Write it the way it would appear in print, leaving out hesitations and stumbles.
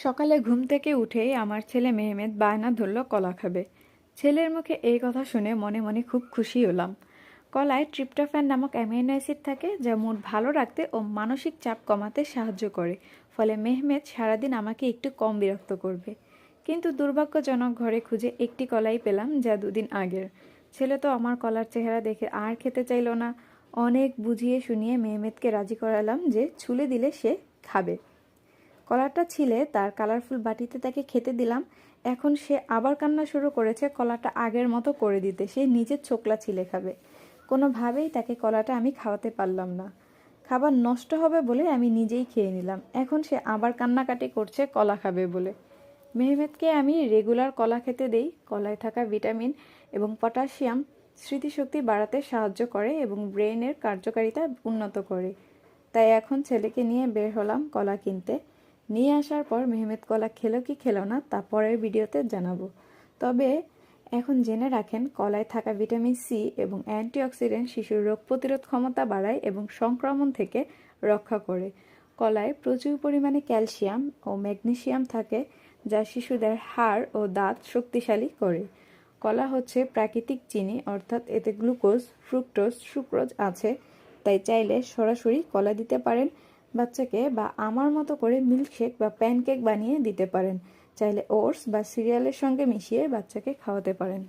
সকালে ঘুম থেকে উঠেই আমার ছেলে মেহমেদ বায়না ধরল কলা খাবে। ছেলের মুখে এই কথা শুনে মনে মনে খুব খুশি হলাম। কলায় ট্রিপ্টোফ্যান নামক অ্যামিনো অ্যাসিড থাকে, যা মুড ভালো রাখতে ও মানসিক চাপ কমাতে সাহায্য করে। ফলে মেহমেদ সারাদিন আমাকে একটু কম বিরক্ত করবে। কিন্তু দুর্ভাগ্যজনক ঘরে খুঁজে একটি কলাই পেলাম, যা 2 দিন আগের। ছেলে তো আমার কলার চেহারা দেখে আর খেতে চাইল না। অনেক বুঝিয়ে শুনিয়ে মেহমেদকে রাজি করালাম যে ছুলে দিলে সে খাবে। কলাটা ছিলে তার কালারফুল বাটিতে তাকে খেতে দিলাম। এখন সে আবার কান্না শুরু করেছে কলাটা আগের মতো করে দিতে। সে নিজের ছোকলা ছিলে খাবে। কোনোভাবেই তাকে কলাটা আমি খাওয়াতে পারলাম না। খাবার নষ্ট হবে বলে আমি নিজেই খেয়ে নিলাম। এখন সে আবার কান্নাকাটি করছে কলা খাবে বলে। মেহমেদকে আমি রেগুলার কলা খেতে দেই। কলায় থাকা ভিটামিন এবং পটাশিয়াম স্মৃতিশক্তি বাড়াতে সাহায্য করে এবং ব্রেনের কার্যকারিতা উন্নত করে। তাই এখন ছেলেকে নিয়ে বের হলাম কলা কিনতে। নিয়ে আসার পর মেহমেদ কলা খেলো কি খেলো না তা পরের ভিডিওতে জানাবো। তবে এখন জেনে রাখেন, কলায় থাকা ভিটামিন সি এবং অ্যান্টিঅক্সিডেন্ট শিশুর রোগ প্রতিরোধ ক্ষমতা বাড়ায় এবং সংক্রমণ থেকে রক্ষা করে। কলায় প্রচুর পরিমাণে ক্যালসিয়াম ও ম্যাগনেসিয়াম থাকে, যা শিশুদের হাড় ও দাঁত শক্তিশালী করে। কলা হচ্ছে প্রাকৃতিক চিনি, অর্থাৎ এতে গ্লুকোজ, ফ্রুক্টোজ, সুক্রোজ আছে। তাই চাইলে সরাসরি কলা দিতে পারেন বাচ্চাকে, বা আমার মতো করে মিল্কশেক বা প্যানকেক বানিয়ে দিতে পারেন। চাইলে ওটস বা সিরিয়ালের সঙ্গে মিশিয়ে বাচ্চাকে খাওয়াতে পারেন।